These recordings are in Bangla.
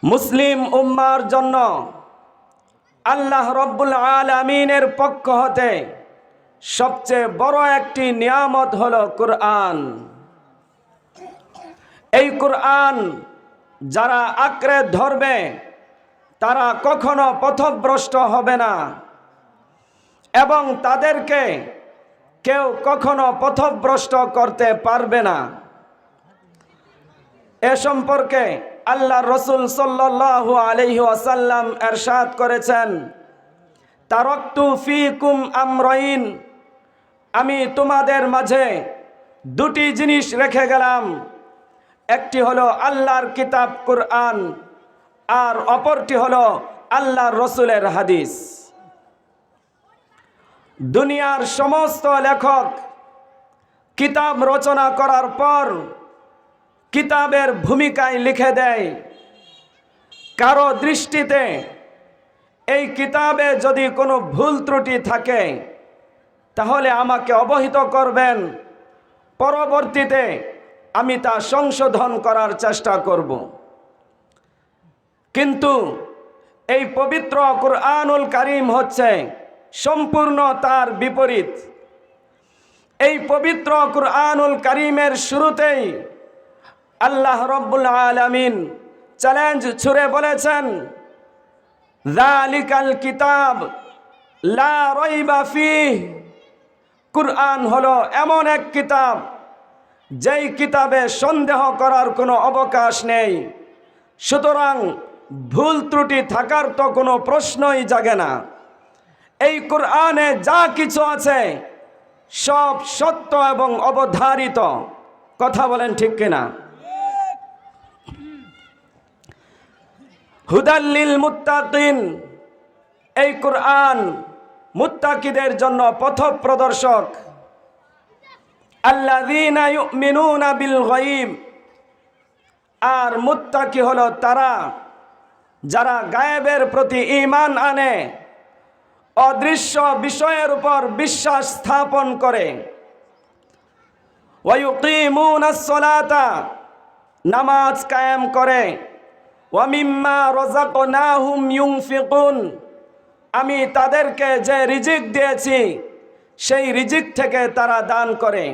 মুসলিম উম্মার জন্য আল্লাহ রব্বুল আলামিনের পক্ষ হতে সবচেয়ে বড় একটি নিয়ামত হলো কুরআন। এই কুরআন যারা আঁকড়ে ধরবে তারা কখনো পথভ্রষ্ট হবে না এবং তাদেরকে কেউ কখনো পথভ্রষ্ট করতে পারবে না। এ সম্পর্কে আল্লাহ রসুল সাল্লাল্লাহু আলাইহি ওয়াসাল্লাম ইরশাদ করেছেন, তারাকতু ফীকুম আমরাইন, আমি তোমাদের মাঝে দুটি জিনিস রেখে গেলাম। একটি হলো আল্লাহর কিতাব কুরআন, আর অপরটি হলো আল্লাহর রসুলের হাদিস। দুনিয়ার সমস্ত লেখক কিতাব রচনা করার পর কিতাবের ভূমিকায় লিখে দেয়, কারো দৃষ্টিতে এই কিতাবে যদি কোনো ভুল ত্রুটি থাকে তাহলে আমাকে অবহিত করবেন, পরবর্তীতে আমি তা সংশোধন করার চেষ্টা করব। কিন্তু এই পবিত্র কুরআনুল কারীম হচ্ছে সম্পূর্ণ তার বিপরীত। এই পবিত্র কুরআনুল কারীমের শুরুতেই আল্লাহ রব্বুল আলামিন চ্যালেঞ্জ ছুড়ে বলেছেন, যালিকাল কিতাব লা রাইবা ফীহ, কুরআন হলো এমন এক কিতাব যেই কিতাবে সন্দেহ করার কোনো অবকাশ নেই। সুতরাং ভুল ত্রুটি থাকার তো কোনো প্রশ্নই জাগে না। এই কুরআনে যা কিছু আছে সব সত্য এবং অবধারিত। কথা বলেন ঠিক কিনা? হুদাল্লিল মুত্তাকিন, এই কুরআন মুত্তাকিদের জন্য পথপ্রদর্শক। আল্লাযীনা ইউমিনুনা বিল গায়ব, আর মুত্তাকি হলো তারা যারা গায়েবের প্রতি ঈমান আনে, অদৃশ্য বিষয়ের উপর বিশ্বাস স্থাপন করে। ওয়া ইউকিমুনাস সালাতা, নামাজ কায়েম করে। ওয়া মিম্মা রাযাকনাহুম ইউনফিকুন, আমি তাদেরকে যে রিজিক দিয়েছি সেই রিজিক থেকে তারা দান করে।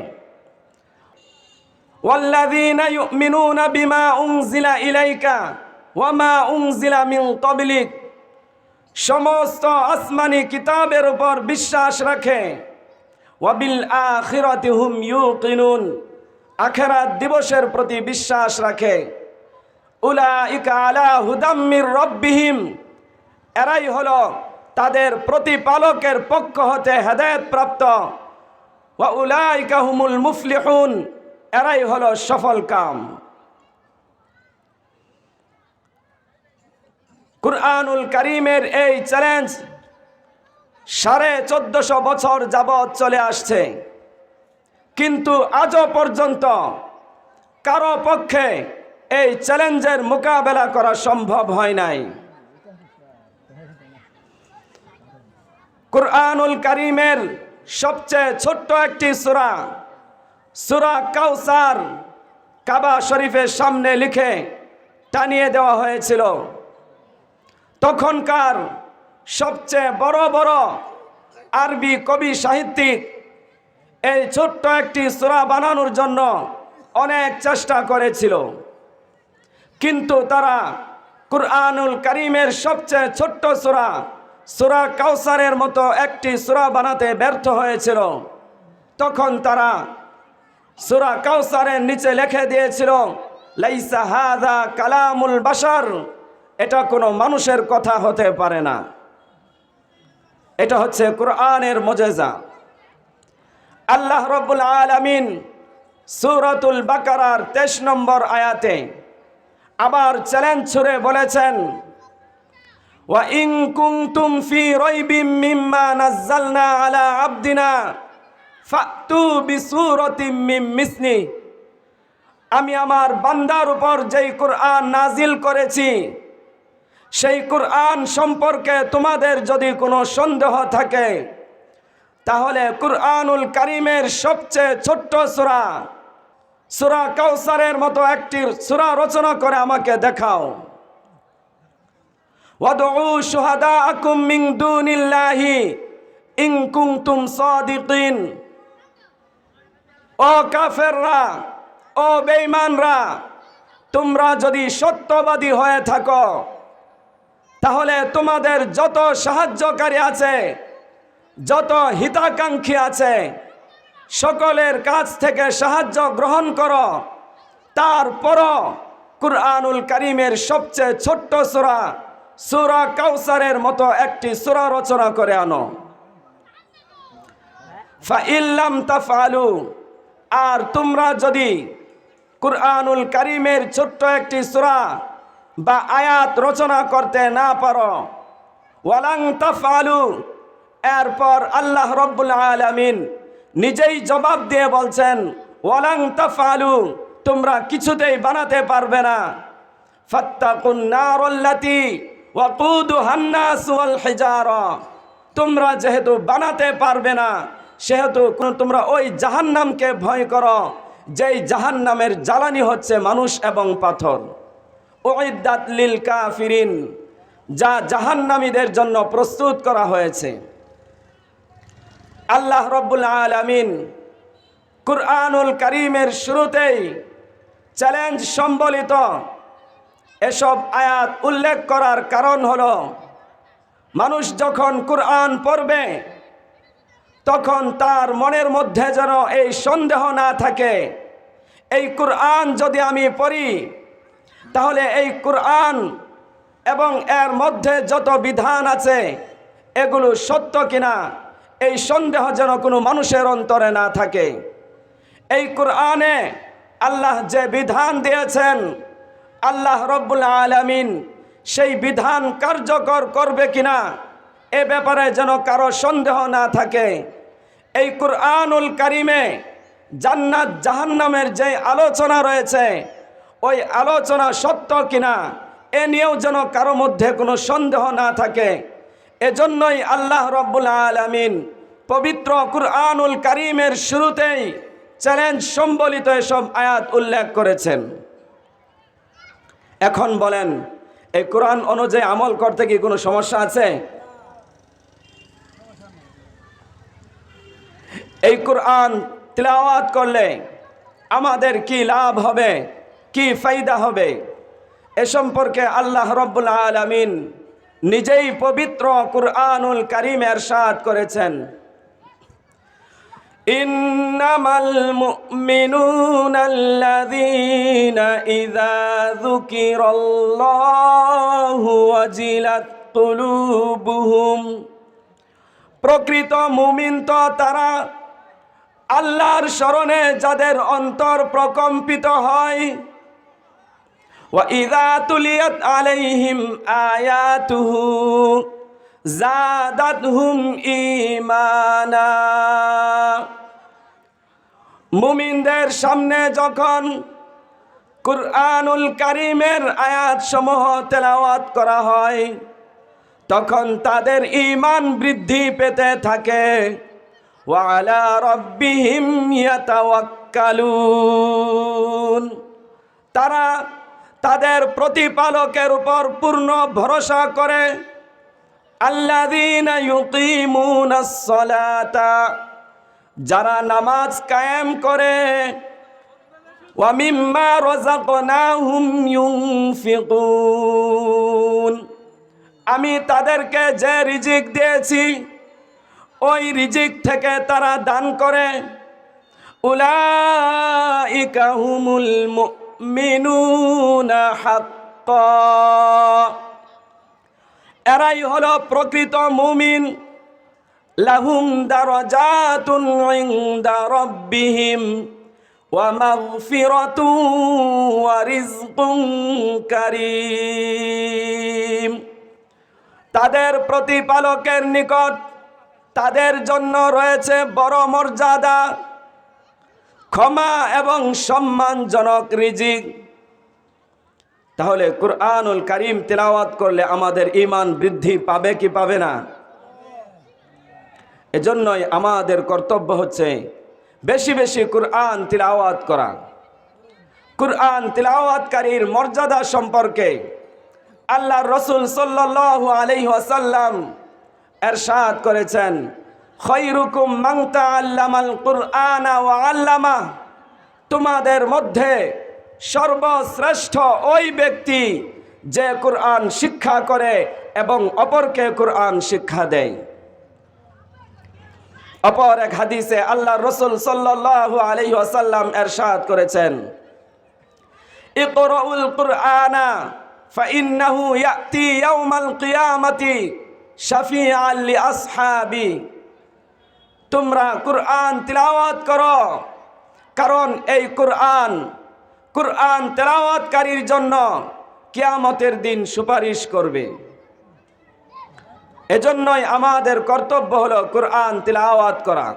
ওয়াল্লাযীনা ইউমিনুনা বিমা উনজিলা ইলাইকা ওয়া মা উনজিলা মিন ক্বাবলিক, সমস্ত আসমানি কিতাবের উপর বিশ্বাস রাখে। ওয়া বিল আখিরাতি হুম ইউকিনুন, আখিরাত দিবসের প্রতি বিশ্বাস রাখে। উলাইকা আলা হুদাম মির রাব্বিহিম, এরাই হলো তাদের প্রতিপালকের পক্ষ হতে হেদায়েত প্রাপ্ত। ওয়া উলাইকা হুমুল মুফলিহুন, এরাই হলো সফল কাম। কুরআনুল কারীমের এই চ্যালেঞ্জ 1450 বছর যাবৎ চলে আসছে, কিন্তু আজও পর্যন্ত কারো পক্ষে এই চ্যালেঞ্জের মোকাবেলা করা সম্ভব হয় নাই। কুরআনুল কারীমের সবচেয়ে ছোট্ট একটি সূরা, সূরা কাউসার, কাবা শরীফের সামনে লিখে টানিয়ে দেওয়া হয়েছিল। তখনকার সবচেয়ে বড় বড় আরবি কবি সাহিত্যিক এই ছোট্ট একটি সূরা বানানোর জন্য অনেক চেষ্টা করেছিল, কিন্তু তারা কুরআনুল কারীমের সবচেয়ে ছোট্ট সূরা, সূরা কাউসারের মতো একটি সূরা বানাতে ব্যর্থ হয়েছিল। তখন তারা সূরা কাউসারের নিচে লিখে দিয়েছিল, লাইসা হাযা কালামুল বাশার, এটা কোনো মানুষের কথা হতে পারে না। এটা হচ্ছে কুরআনের মুজিজা। আল্লাহ রাব্বুল আলামিন সূরাতুল বাকারার 23 নম্বর আয়াতে আবার চ্যালেঞ্জ ছুড়ে বলেছেন, ওয়া ইন কুনতুম ফি রাইবিম মিম্মা নাযালনা আলা আবদিনা ফাতু বিসূরাতিম মিন মিসলি, আমি আমার বান্দার উপর যেই কুরআন নাজিল করেছি সেই কুরআন সম্পর্কে তোমাদের যদি কোনো সন্দেহ থাকে তাহলে কুরআনুল কারীমের সবচেয়ে ছোট্ট সূরা, সূরা কাউসারের মতো একটি সূরা রচনা করে আমাকে দেখাও। ওয়াদউ শুহাদাআকুম মিন দুনিল্লাহি ইন কুনতুম সাদিকিন। ও কাফেররা, ও বেঈমানরা, তোমরা যদি সত্যবাদী হয়ে থাকো তাহলে তোমাদের যত সাহায্যকারী আছে, যত হিতাকাঙ্ক্ষী আছে, সকলের কাছ থেকে সাহায্য গ্রহণ করো। তারপরও কুরআনুল কারীমের সবচেয়ে ছোট্ট সূরা, সূরা কাউসারের মতো একটি সূরা রচনা করে আনো। ফাইল্লাম তাফআলু, আর তোমরা যদি কুরআনুল কারীমের ছোট্ট একটি সূরা বা আয়াত রচনা করতে না পারো, ওয়ালাং তাফআলু, এরপর আল্লাহ রাব্বুল আলামিন নিজেই জবাব দিয়ে বলছেন, ওয়ালাং তাফআলু, তোমরা কিছুতেই বানাতে পারবে না। ফাত্তাকুন নারাল্লাতী ওয়াকুদুহান নাস ওয়াল হিজারা, তোমরা যেহেতু বানাতে পারবে না সেহেতু তোমরা ওই জাহান্নামকে ভয় করো, যেই জাহান্নামের জ্বালানি হচ্ছে মানুষ এবং পাথর। উইদ্দাত লিল কাফিরিন, যা জাহান্নামীদের জন্য প্রস্তুত করা হয়েছে। আল্লাহ রাব্বুল আলামিন কুরআনুল কারীমের শুরুতেই চ্যালেঞ্জ সম্বলিত এসব আয়াত উল্লেখ করার কারণ হলো, মানুষ যখন কুরআন পড়বে তখন তার মনের মধ্যে যেন এই সন্দেহ না থাকে, এই কুরআন যদি আমি পড়ি তাহলে এই কুরআন এবং এর মধ্যে যত বিধান আছে এগুলো সত্য কিনা, এই সন্দেহ যেন কোনো মানুষের অন্তরে না থাকে। এই কুরআনে আল্লাহ যে বিধান দিয়েছেন, আল্লাহ রাব্বুল আলামিন সেই বিধান কার্যকর করবে কিনা এ ব্যাপারে যেন কারো সন্দেহ না থাকে। এই কুরআনুল কারীমে জান্নাত জাহান্নামের যে আলোচনা রয়েছে ওই আলোচনা সত্য কিনা এ নিয়েও যেন কারো মধ্যে কোনো সন্দেহ না থাকে। এজন্যই আল্লাহ রাব্বুল আলামিন পবিত্র কুরআনুল কারীমের শুরুতেই চ্যালেঞ্জ সম্বলিত এসব আয়াত উল্লেখ করেছেন। এখন বলেন, এই কোরআন অনুযায়ী আমল করতে কি কোনো সমস্যা আছে? এই কোরআন তিলাওয়াত করলে আমাদের কি লাভ হবে, কি ফায়দা হবে, এ সম্পর্কে আল্লাহ রাব্বুল আলামিন নিজেই পবিত্র কুরআনুল কারীমে ইরশাদ করেছেন, ইন্নামাল মুমিনুনাল্লাযীনা ইযা যুকিরাল্লাহু ওয়াজিলাত কুলুবুহুম, প্রকৃত মুমিন তো তারা আল্লাহর স্মরণে যাদের অন্তর প্রকম্পিত হয়, ওয়া ইযা তুলিয়াত আলাইহিম আয়াতুহু যাদাতহুম ঈমানা, মুমিনদের সামনে যখন কুরআনুল কারীমের আয়াত সমূহ তেলাওয়াত করা হয় তখন তাদের ঈমান বৃদ্ধি পেতে থাকে। ওয়া আলা রাব্বিহিম ইয়াতাওয়াক্কালুন, তারা তাদের প্রতিপালকের উপর পূর্ণ ভরসা করে। আল্লাযীনা ইউকিমুনাস সালাতা, যারা নামাজ কায়েম করে। ওয়া মিম্মা রাযাকনাহুম ইউনফিকুন, আমি তাদেরকে যে রিজিক দিয়েছি ওই রিজিক থেকে তারা দান করে। উলাইকা হুমুল মুমিনুনা হাক্কান, এরাই হলো প্রকৃত মুমিন। লাহুম দারাজাতুন ইনদা রাব্বিহিম ওয়া মাগফিরাতুন ওয়া রিজকুন কারীম, তাদের প্রতিপালকের নিকট তাদের জন্য রয়েছে বড় মর্যাদা, ক্ষমা এবং সম্মানজনক রিজিক। তাহলে কুরআনুল কারীম তিলাওয়াত করলে আমাদের ঈমান বৃদ্ধি পাবে কি পাবে না? এজন্যই আমাদের কর্তব্য হচ্ছে বেশি বেশি কুরআন তিলাওয়াত করা। কুরআন তিলাওয়াতকারীর মর্যাদা সম্পর্কে আল্লাহর রাসূল সাল্লাল্লাহু আলাইহি ওয়াসাল্লাম ইরশাদ করেছেন, খায়রুকুম মান তাআল্লামাল কুরআনা ওয়া আল্লামা, তোমাদের মধ্যে সর্বশ্রেষ্ঠ ওই ব্যক্তি যে কুরআন শিক্ষা করে এবং অপরকে কুরআন শিক্ষা দেয়। অপর এক হাদিসে আল্লাহর রাসূল সাল্লাল্লাহু আলাইহি ওয়াসাল্লাম ইরশাদ করেছেন, ইকরাউল কুরআনা ফাইন্নাহু ইয়াতি ইয়াউমাল কিয়ামাতি শাফিআন লিআসহাবি, তোমরা কুরআন তিলাওয়াত করো, কারণ এই কুরআন তেলাওয়াতকারীর জন্য কিয়ামতের দিন সুপারিশ করবে। এজন্যই আমাদের কর্তব্য হলো কুরআন তিলাওয়াত করা।